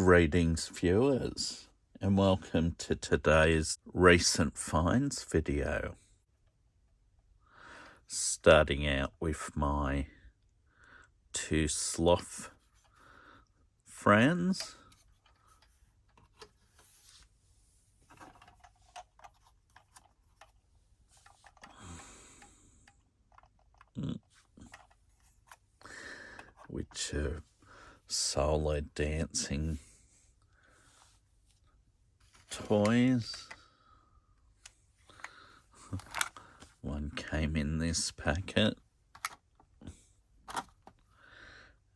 Greetings viewers, and welcome to today's recent finds video. Starting out with my two sloth friends. Which are solo dancing toys. One came in this packet,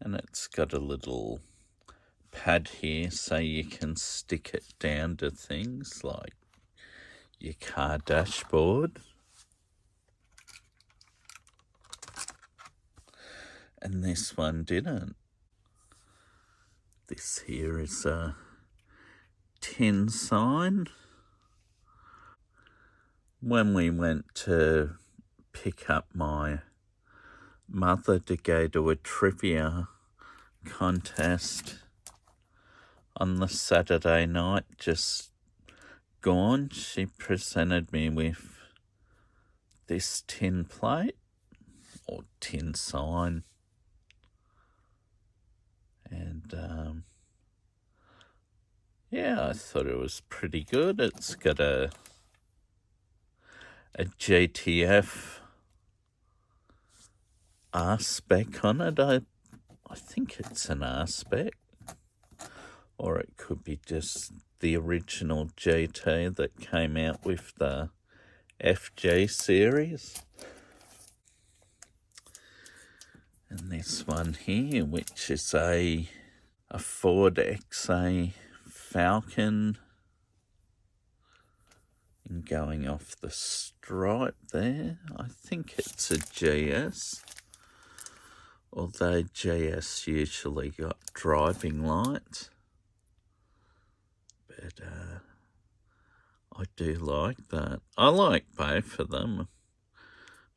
and it's got a little pad here so you can stick it down to things like your car dashboard. And this one didn't. This here is a tin sign. When we went to pick up my mother to go to a trivia contest on the Saturday night just gone, she presented me with this tin plate or tin sign. And yeah, I thought it was pretty good. It's got a GTF R-spec on it. I think it's an R-spec, or it could be just the original GT that came out with the FG series. And this one here, which is a Ford XA Falcon, and going off the stripe there. I think it's a GS, although GS usually got driving lights. But I do like that. I like both of them,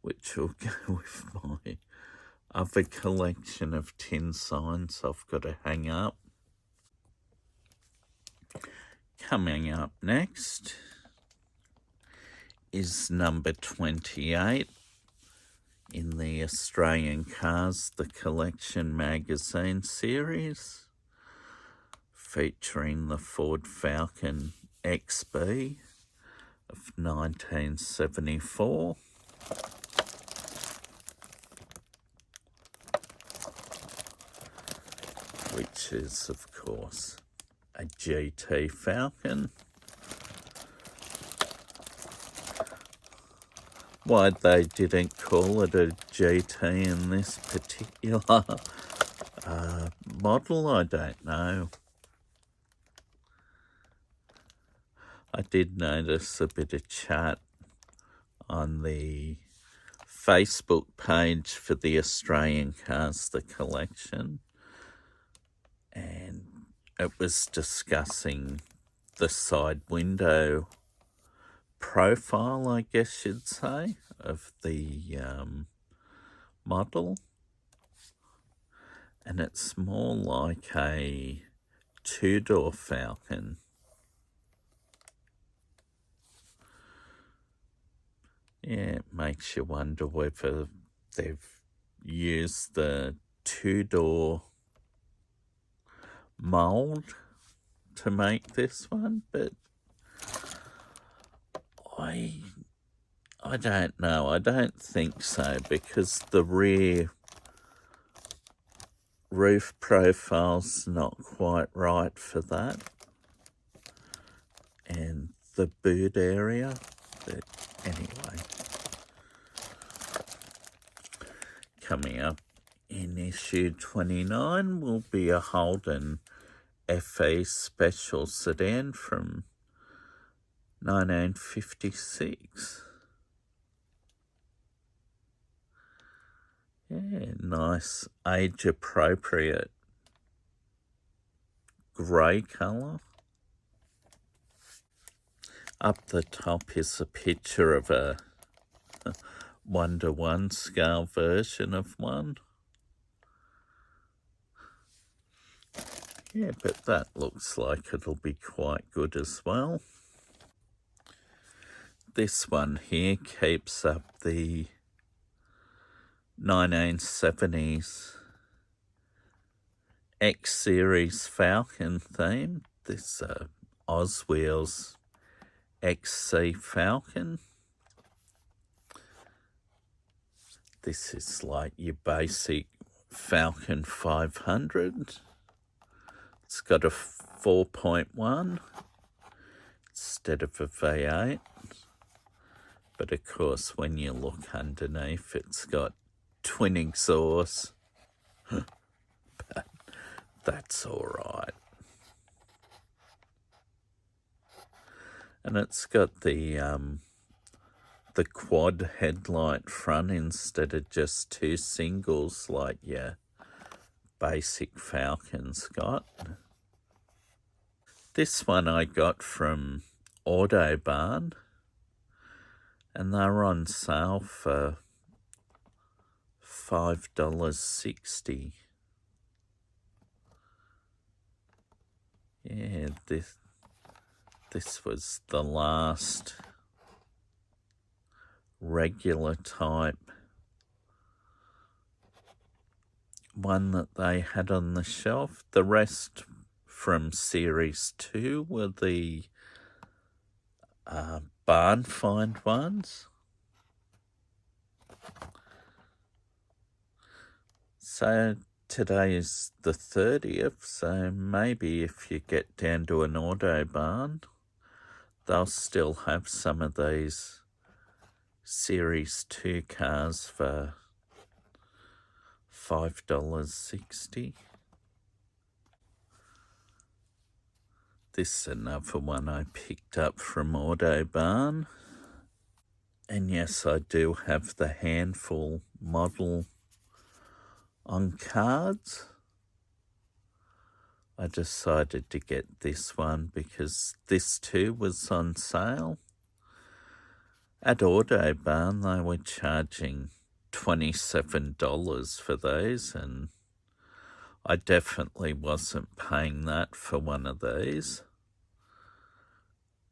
which will go with my other collection of tin signs I've got to hang up. Coming up next is number 28 in the Australian Cars The Collection magazine series, featuring the Ford Falcon XB of 1974. Which is, of course, a GT Falcon. Why they didn't call it a GT in this particular model, I don't know. I did notice a bit of chat on the Facebook page for the Australian Cars The Collection, and it was discussing the side window profile, I guess you'd say, of the model. And it's more like a two-door Falcon. Yeah, it makes you wonder whether they've used the two-door mold to make this one, but I don't know. I don't think so, because the rear roof profile's not quite right for that, and the boot area. But anyway, coming up in issue 29 will be a Holden FE Special Sedan from 1956. Yeah, nice age-appropriate grey colour. Up the top is a picture of a 1:1 scale version of one. Yeah, but that looks like it'll be quite good as well. This one here keeps up the 1970s X-Series Falcon theme. This Oswheels XC Falcon. This is like your basic Falcon 500. It's got a 4.1 instead of a V8. But of course, when you look underneath, it's got twin exhausts. But that's all right. And it's got the quad headlight front instead of just two singles like your basic Falcon's got. This one I got from Autobarn, and they were on sale for $5.60. Yeah, this was the last regular type one that they had on the shelf. The rest from Series 2 were the barn find ones. So today is the 30th, so maybe if you get down to an Autobarn, they'll still have some of these Series 2 cars for $5.60. This is another one I picked up from Autobarn. And yes, I do have the handful model on cards. I decided to get this one because this too was on sale. At Autobarn, they were charging $27 for these, and I definitely wasn't paying that for one of these.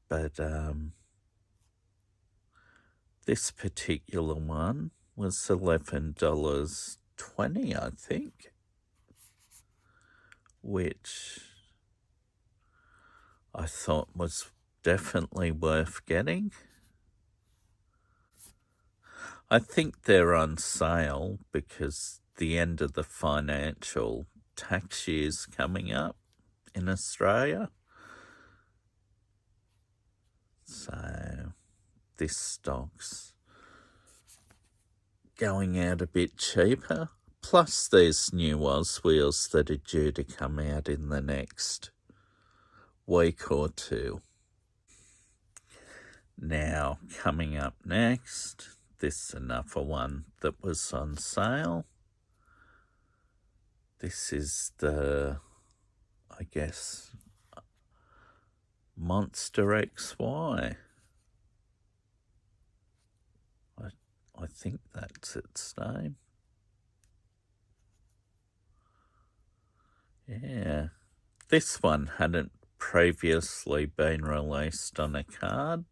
But this particular one was $11.20, I think, which I thought was definitely worth getting. I think they're on sale because the end of the financial tax year's coming up in Australia. So this stock's going out a bit cheaper. Plus there's new Oswheels that are due to come out in the next week or two. Now, coming up next, this is another one that was on sale. This is the, I guess, Monster XY. I think that's its name. Yeah. This one hadn't previously been released on a card.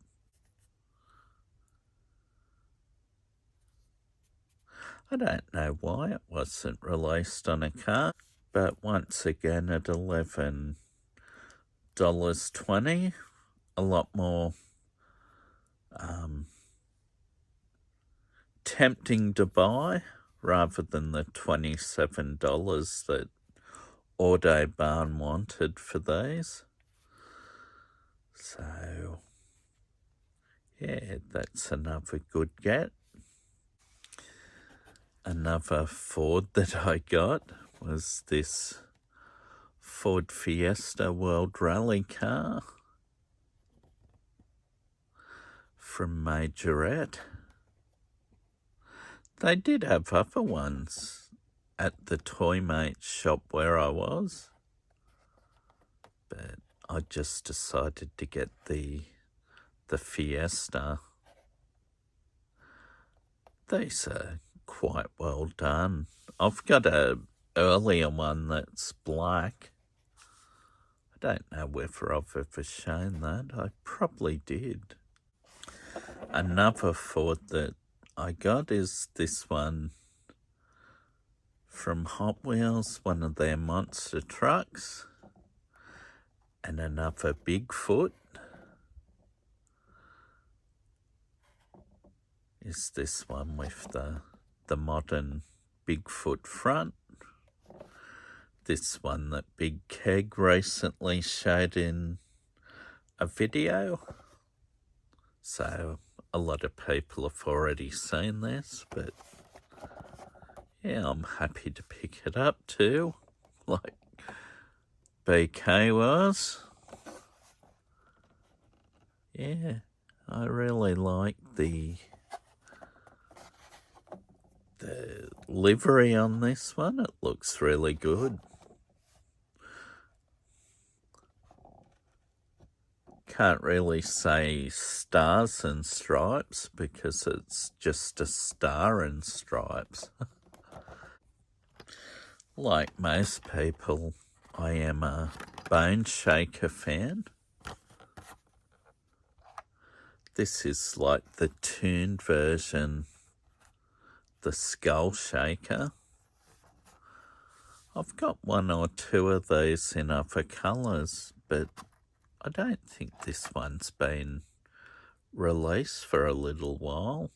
I don't know why it wasn't released on a card, but once again at $11.20, a lot more tempting to buy rather than the $27 that Autobarn wanted for these. So, yeah, that's another good get. Another Ford that I got was this Ford Fiesta World Rally car from Majorette. They did have other ones at the Toymate shop where I was, but I just decided to get the Fiesta. These are quite well done. I've got a earlier one that's black, don't know whether I've ever shown that. I probably did. Another Ford that I got is this one from Hot Wheels, one of their monster trucks, and another Bigfoot is this one with the modern Bigfoot front. This one that Big Keg recently showed in a video. So a lot of people have already seen this, but yeah, I'm happy to pick it up too, like BK was. Yeah, I really like the livery on this one. It looks really good. Can't really say stars and stripes because it's just a star and stripes. Like most people, I am a Bone Shaker fan. This is like the tuned version, the Skull Shaker. I've got one or two of these in other colours, but I don't think this one's been released for a little while.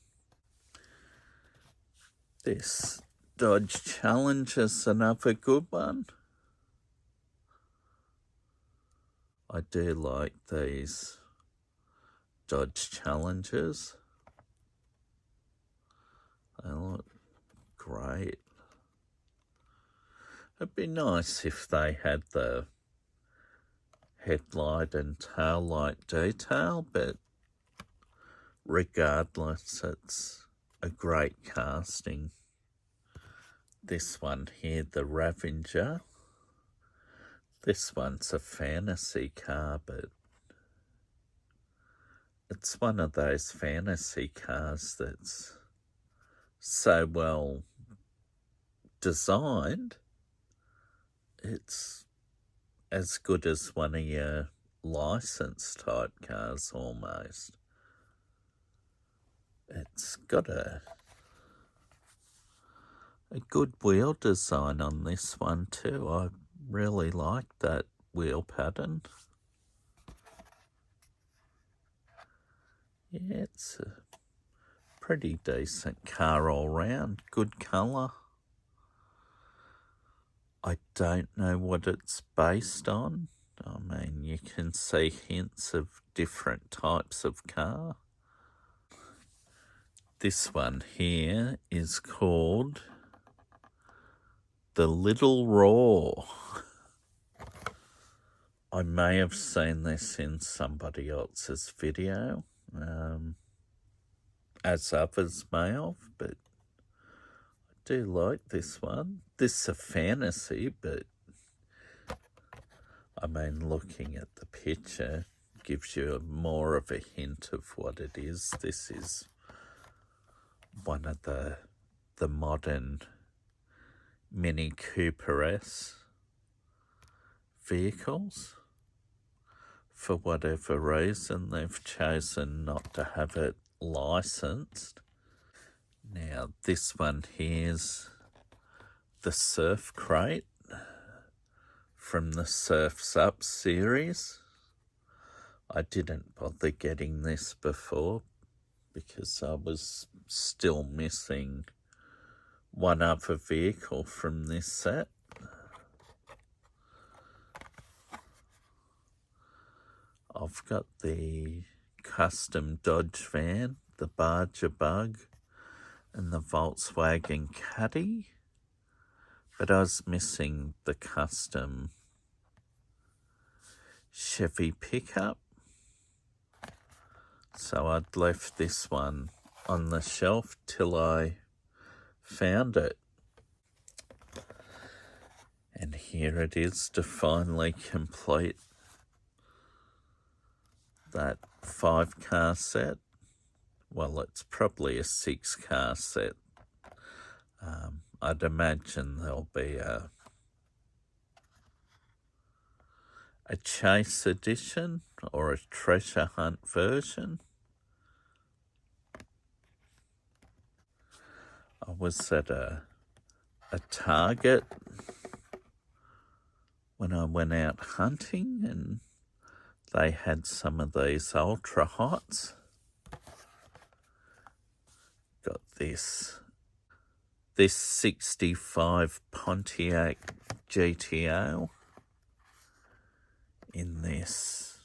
This Dodge Challenger's another good one. I do like these Dodge Challengers. They look great. It'd be nice if they had the headlight and tail light detail, but regardless, it's a great casting. This one here, the Ravager. This one's a fantasy car, but it's one of those fantasy cars that's so well designed, it's as good as one of your licensed type cars almost. It's got a good wheel design on this one too. I really like that wheel pattern. Yeah, it's a pretty decent car all round. Good colour. I don't know what it's based on. I mean, you can see hints of different types of car. This one here is called the Little Raw. I may have seen this in somebody else's video, as others may have, but I do like this one. This is a fantasy, but I mean, looking at the picture gives you more of a hint of what it is. This is one of the modern Mini Cooper S vehicles. For whatever reason, they've chosen not to have it licensed. Now, this one here's the Surf Crate from the Surf's Up series. I didn't bother getting this before because I was still missing one other vehicle from this set. I've got the custom Dodge van, the Barger Bug, and the Volkswagen Caddy, but I was missing the custom Chevy pickup. So I'd left this one on the shelf till I found it. And here it is to finally complete that 5-car set. Well, it's probably a 6-car set. I'd imagine there'll be a a chase edition or a treasure hunt version. I was at a Target when I went out hunting, and they had some of these ultra hots. Got this 65 Pontiac GTO in this,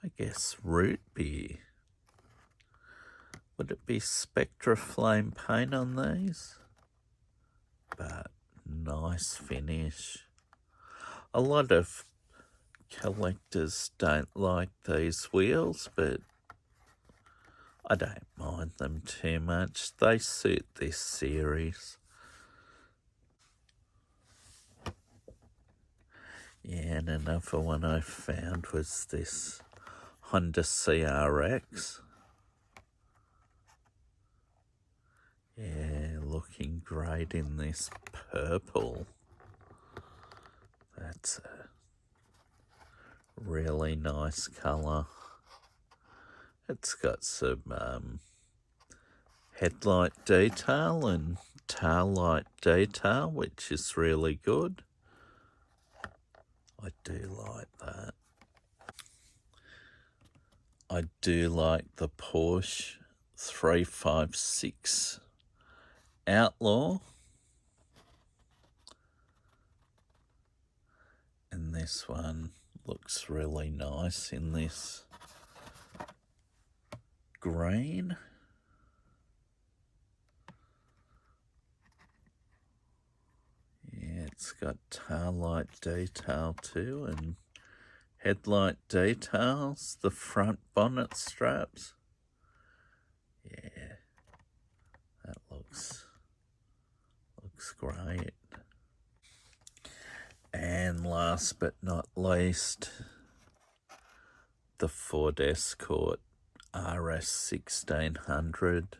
I guess, root beer. Would it be Spectra Flame paint on these? But nice finish. A lot of collectors don't like these wheels, but I don't mind them too much. They suit this series. Yeah, and another one I found was this Honda CRX. Yeah, looking great in this purple. That's a really nice colour. It's got some headlight detail and tail light detail, which is really good. I do like that. I do like the Porsche 356 Outlaw. And this one looks really nice in this green. Yeah, it's got tail light detail too, and headlight details, the front bonnet straps. Yeah, that looks great. And last but not least, the Ford Escort RS 1600.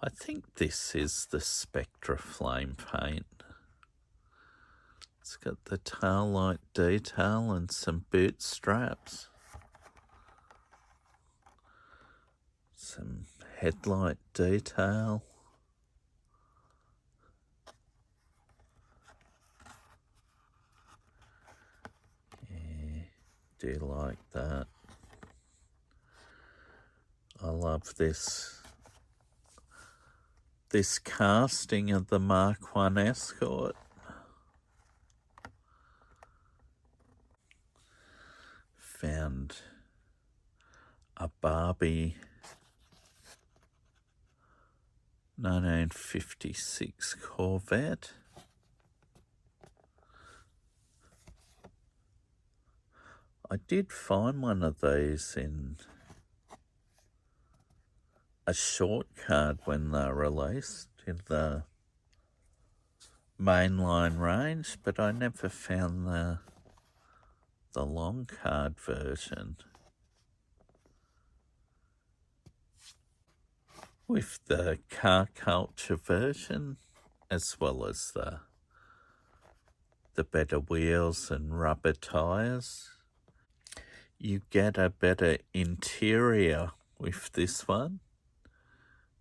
I think this is the Spectra Flame paint. It's got the tail light detail and some boot straps. Some headlight detail. Yeah, do like that. I love this casting of the Mark 1 Escort. Found a Barbie 1956 Corvette. I did find one of these in a short card when they were released in the mainline range, but I never found the long card version. With the car culture version, as well as the better wheels and rubber tyres, you get a better interior with this one.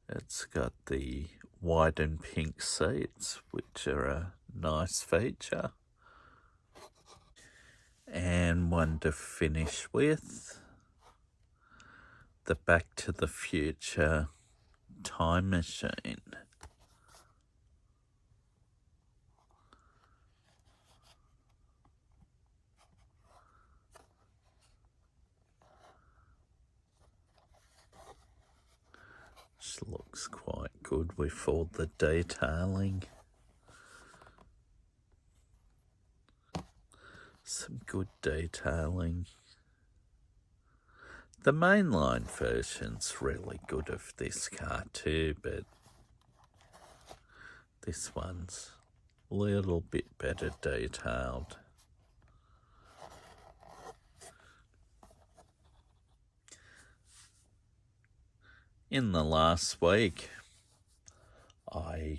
It's got the white and pink seats, which are a nice feature. And one to finish with, the Back to the Future time machine. Which looks quite good with all the detailing. Some good detailing. The mainline version's really good of this car too, but this one's a little bit better detailed. In the last week, I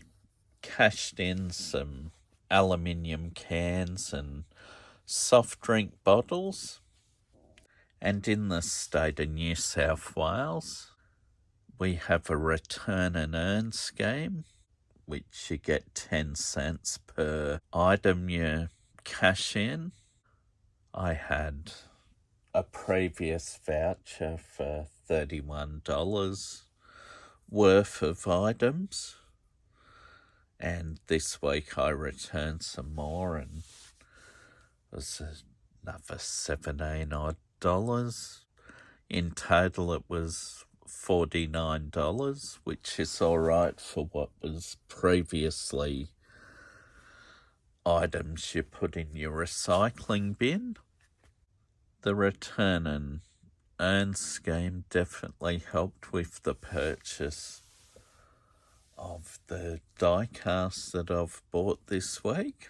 cashed in some aluminium cans and soft drink bottles. And in the state of New South Wales, we have a return and earn scheme, which you get 10 cents per item you cash in. I had a previous voucher for $31 worth of items, and this week I returned some more, and it was another $17 odd. In total it was $49, which is alright for what was previously items you put in your recycling bin. The return and earn scheme definitely helped with the purchase of the diecast that I've bought this week.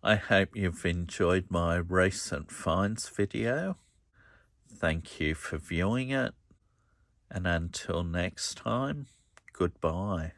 I hope you've enjoyed my recent finds video. Thank you for viewing it, and until next time, goodbye.